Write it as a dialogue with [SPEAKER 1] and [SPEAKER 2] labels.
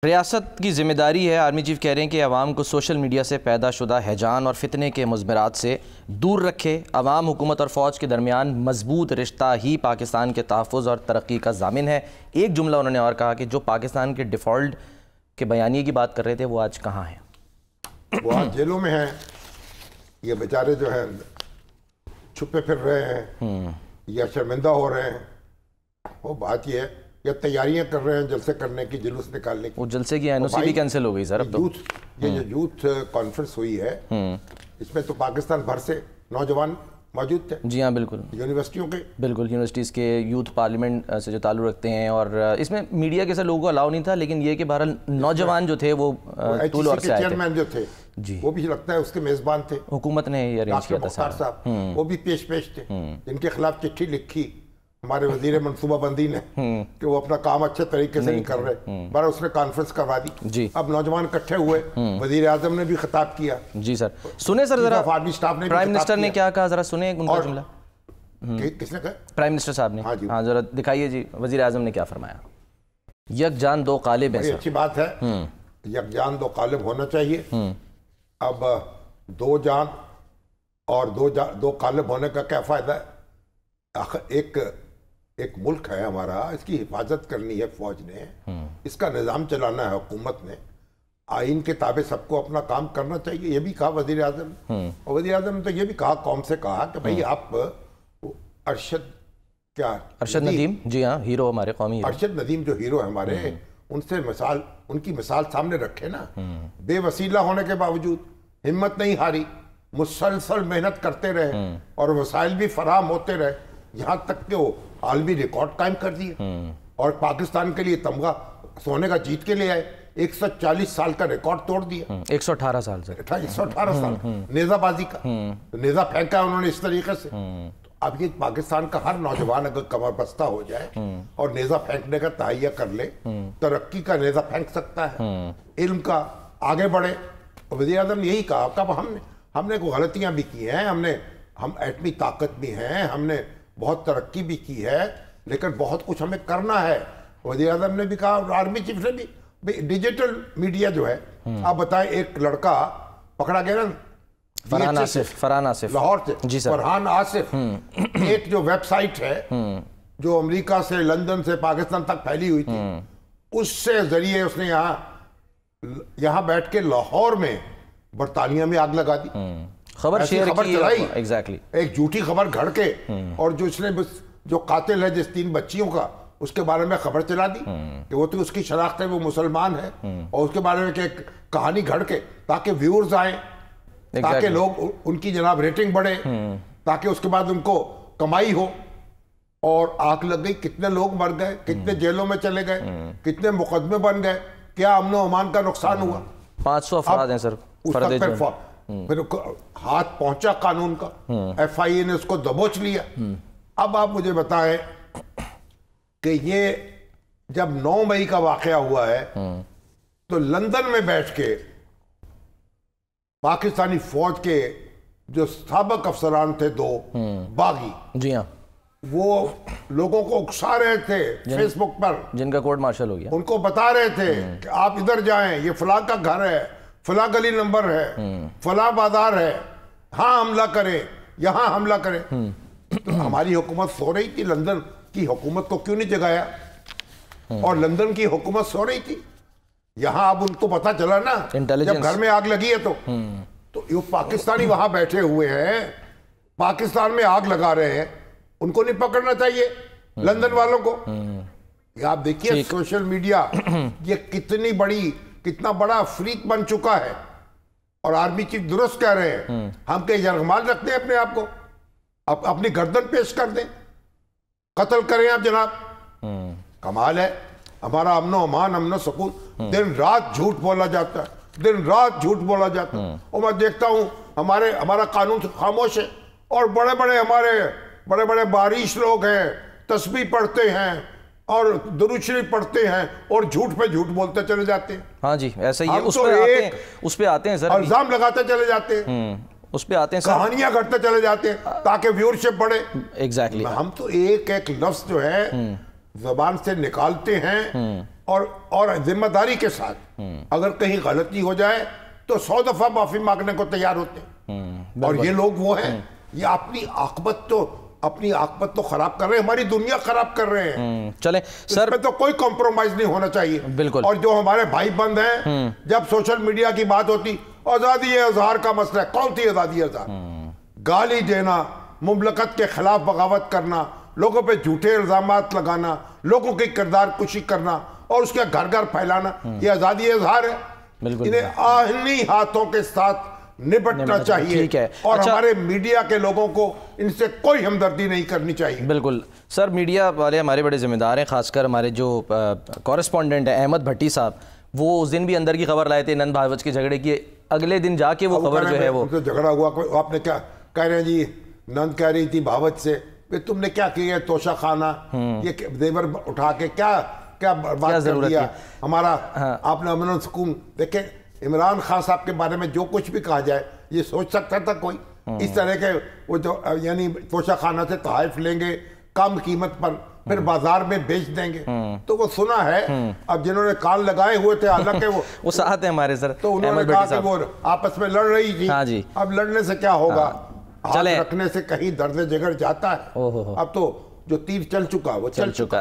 [SPEAKER 1] ریاست کی ذمہ داری ہے، آرمی چیف کہہ رہے ہیں کہ عوام کو سوشل میڈیا سے پیدا شدہ ہیجان اور فتنے کے مضمرات سے دور رکھے۔ عوام، حکومت اور فوج کے درمیان مضبوط رشتہ ہی پاکستان کے تحفظ اور ترقی کا ضامن ہے۔ ایک جملہ انہوں نے اور کہا کہ جو پاکستان کے ڈیفالٹ کے بیانیے کی بات کر رہے تھے وہ آج کہاں ہیں؟
[SPEAKER 2] وہ آج جیلوں میں ہیں، یہ بیچارے جو ہیں چھپے پھر رہے ہیں یا شرمندہ ہو رہے ہیں۔ وہ بات یہ ہے یا تیاریاں کر رہے ہیں جلسے کرنے کی، جلوس نکالنے کی۔
[SPEAKER 1] وہ جلسے کی NOC بھی کینسل ہو گئی سر اب تو۔
[SPEAKER 2] یہ جو یوتھ کانفرنس ہوئی ہے اس میں تو پاکستان بھر سے نوجوان موجود تھے۔
[SPEAKER 1] جی ہاں، بالکل،
[SPEAKER 2] یونیورسٹیوں کے،
[SPEAKER 1] بالکل یونیورسٹیز کے یوتھ پارلیمنٹ سے جو تعلق رکھتے ہیں، اور اس میں میڈیا کے ساتھ لوگوں کو الاؤ نہیں تھا، لیکن یہ کہ بہرحال نوجوان جو تھے وہ طول اور سے آئے تھے۔
[SPEAKER 2] چیئرمین جو تھے وہ بھی لگتا ہے اس کے میزبان تھے،
[SPEAKER 1] حکومت نے یہ ارینج کیا تھا
[SPEAKER 2] صاحب، وہ بھی پیش تھے، جن کے خلاف چٹھی لکھی ہمارے وزیر منصوبہ بندی نے کہ وہ اپنا کام اچھے طریقے سے نہیں کر رہے، بارہ اس نے کانفرنس کروا دی۔
[SPEAKER 1] جی،
[SPEAKER 2] اب نوجوان اکٹھے ہوئے، وزیر اعظم نے بھی خطاب کیا۔
[SPEAKER 1] جی سر، سنیں سر ذرا پرائم منسٹر نے کیا کہا، ذرا سنیں ان کا جملہ۔
[SPEAKER 2] کس نے کہا؟
[SPEAKER 1] پرائم منسٹر صاحب نے۔ ہاں ذرا دکھائیے جی، وزیر اعظم نے کیا فرمایا۔ یک جان دو قالب ہیں۔
[SPEAKER 2] اچھی بات ہے، یک جان دو قالب ہونا چاہیے۔ اب دو جان اور دو قالب ہونے کا کیا فائدہ ہے؟ ایک ملک ہے ہمارا، اس کی حفاظت کرنی ہے فوج نے، اس کا نظام چلانا ہے حکومت نے، آئین کے تابع سب کو اپنا کام کرنا چاہیے، یہ بھی کہا وزیر اعظم۔ اور وزیر اعظم نے تو یہ بھی کہا، قوم سے کہا کہ بھئی آپ ارشد
[SPEAKER 1] ندیم، جی ہاں، ہیرو ہمارے قومی،
[SPEAKER 2] ارشد ندیم جو ہیرو ہے ہمارے، ان کی مثال سامنے رکھے نا۔ بے وسیلہ ہونے کے باوجود ہمت نہیں ہاری، مسلسل محنت کرتے رہے اور وسائل بھی فراہم ہوتے رہے، یہاں تک کہ وہ عالمی ریکارڈ قائم کر دیے اور پاکستان کے لیے تمغہ سونے کا جیت کے لے آئے۔ 140 سال کا ریکارڈ توڑ دیا،
[SPEAKER 1] 118 سال سے
[SPEAKER 2] 118 سال نیزہ بازی کا، نیزہ پھینکا انہوں نے اس طریقے سے۔ اب یہ پاکستان کا ہر نوجوان اگر کمر بستہ ہو جائے اور نیزہ پھینکنے کا تہیہ کر لے، ترقی کا نیزہ پھینک سکتا ہے، علم کا آگے بڑھے۔ وزیر اعظم یہی کہا کہ ہم نے کوئی غلطیاں بھی کی ہیں، ہم ایٹمی طاقت بھی ہیں، ہم نے بہت ترقی بھی کی ہے، لیکن بہت کچھ ہمیں کرنا ہے۔ وزیر اعظم نے بھی کہا، اور آرمی چیف نے بھی، ڈیجیٹل میڈیا جو ہے، آپ بتائیں، ایک لڑکا پکڑا گیا نا،
[SPEAKER 1] فرحان آصف
[SPEAKER 2] لاہور سے،
[SPEAKER 1] جی سر، فرحان
[SPEAKER 2] آصف، ایک جو ویب سائٹ ہے جو امریکہ سے، لندن سے پاکستان تک پھیلی ہوئی تھی، اس سے ذریعے اس نے یہاں بیٹھ کے لاہور میں برطانیہ میں آگ لگا دی،
[SPEAKER 1] خبر
[SPEAKER 2] چلائی،
[SPEAKER 1] ایگزیکٹلی
[SPEAKER 2] ایک جھوٹی خبر گھڑ کے، اور جو قاتل ہے جس 3 بچیوں کا، اس کے بارے میں خبر چلا دی کہ وہ تو اس کی شناخت ہے، وہ مسلمان ہے، اور اس کے بارے میں ایک کہانی گھڑ کے، تاکہ ویورز آئیں، تاکہ لوگ ان کی جناب ریٹنگ بڑھے، تاکہ اس کے بعد ان کو کمائی ہو، اور آگ لگ گئی، کتنے لوگ مر گئے، کتنے جیلوں میں چلے گئے، کتنے مقدمے بن گئے، کیا امن و امان کا نقصان ہوا۔
[SPEAKER 1] 500 افراد ہیں سر،
[SPEAKER 2] پھر ہاتھ پہنچا قانون کا، FIA نے اس کو دبوچ لیا۔ اب آپ مجھے بتائیں کہ یہ جب 9 مئی کا واقعہ ہوا ہے تو لندن میں بیٹھ کے پاکستانی فوج کے جو سابق افسران تھے 2 باغی،
[SPEAKER 1] جی ہاں،
[SPEAKER 2] وہ لوگوں کو اکسا رہے تھے فیس بک پر،
[SPEAKER 1] جن کا کورٹ مارشل ہو گیا،
[SPEAKER 2] ان کو بتا رہے تھے کہ آپ ادھر جائیں، یہ فلاں کا گھر ہے، فلاں گلی نمبر ہے، فلاں بازار ہے، ہاں حملہ کریں، یہاں حملہ کریں۔ تو ہماری حکومت سو رہی تھی، لندن کی حکومت کو کیوں نہیں جگایا؟ اور لندن کی حکومت سو رہی تھی، یہاں اب ان کو پتا چلا نا جب گھر میں آگ لگی ہے تو یہ پاکستانی وہاں بیٹھے ہوئے ہیں، پاکستان میں آگ لگا رہے ہیں، ان کو نہیں پکڑنا چاہیے لندن والوں کو؟ یہ آپ دیکھیے سوشل میڈیا یہ کتنا بڑا فریق بن چکا ہے، اور آرمی چیف درست کہہ رہے ہیں، ہم کہ یرغمال رکھتے ہیں اپنے آپ کو، اپنی گردن پیش کر دیں، قتل کریں آپ جناب۔ کمال ہے ہمارا امن و امان، امن و سکون، دن رات جھوٹ بولا جاتا ہے، دن رات جھوٹ بولا جاتا ہے، اور میں دیکھتا ہوں ہمارا قانون خاموش ہے، اور بڑے بڑے باریش لوگ ہیں، تسبیح پڑھتے ہیں اور درود شریف پڑھتے ہیں، اور جھوٹ پہ جھوٹ بولتے چلے جاتے ہیں۔
[SPEAKER 1] ہاں جی، ایسا ہی اس پہ آتے ہیں سر،
[SPEAKER 2] الزام لگاتے چلے جاتے ہیں،
[SPEAKER 1] اس پہ آتے ہیں سر،
[SPEAKER 2] کہانیاں گھڑتے چلے جاتے ہیں تاکہ ویورشپ بڑھے۔
[SPEAKER 1] ایگزیکٹلی،
[SPEAKER 2] ہم تو ایک لفظ جو ہے زبان سے نکالتے ہیں اور ذمہ داری کے ساتھ اگر کہیں غلطی ہو جائے تو 100 دفعہ معافی مانگنے کو تیار ہوتے ہیں. اور یہ لوگ وہ ہیں، یہ اپنی عاقبت تو خراب کر رہے ہیں، ہماری دنیا خراب کر رہے ہیں.
[SPEAKER 1] چلیں سر،
[SPEAKER 2] اس میں تو کوئی کمپرومائز نہیں ہونا چاہیے.
[SPEAKER 1] بالکل.
[SPEAKER 2] اور جو ہمارے بھائی بند ہیں، جب سوشل میڈیا کی بات ہوتی، آزادی اظہار کا مسئلہ ہے. کون سی آزادی اظہار؟ گالی دینا، مملکت کے خلاف بغاوت کرنا، لوگوں پہ جھوٹے الزامات لگانا، لوگوں کی کردار کشی کرنا اور اس کے گھر گھر پھیلانا، یہ آزادی اظہار ہے. انہیں آہنی ہاتھوں کے ساتھ نبٹنا چاہیے. اور ہمارے میڈیا کے لوگوں کو ان سے کوئی ہمدردی نہیں کرنی چاہیے.
[SPEAKER 1] بالکل سر، میڈیا والے ہمارے بڑے ذمہ دار ہیں، خاص کر ہمارے جو کورسپونڈنٹ ہیں احمد بھٹی صاحب، وہ اس دن بھی اندر کی خبر لائے تھے نند بھاوچ کے جھگڑے کی. اگلے دن جا کے وہ خبر جو ہے وہ
[SPEAKER 2] جھگڑا ہوا، آپ نے کیا کہہ رہے ہیں جی؟ نند کہہ رہی تھی بھاوچ سے، تم نے کیا کیا؟ توشہ خانہ، یہ زیور اٹھا کے کیا بات کر دیا ہمارا. آپ نے امن و سکون دیکھیں. عمران خان صاحب کے بارے میں جو کچھ بھی کہا جائے، یہ سوچ سکتا تھا کوئی اس طرح کے؟ وہ جو یعنی توشہ خانہ سے تحائف لیں گے کم قیمت پر، پھر بازار میں بیچ دیں گے. تو وہ سنا ہے. اب جنہوں نے کان لگائے ہوئے تھے، حالانکہ وہ
[SPEAKER 1] ساتھ ہیں ہمارے سر،
[SPEAKER 2] تو انہوں نے کہا کہ وہ آپس میں لڑ رہی تھی. اب لڑنے سے کیا ہوگا؟ ہاتھ رکھنے سے کہیں درد جگر جاتا ہے. اب تو جو تیر چل چکا وہ چل چکا.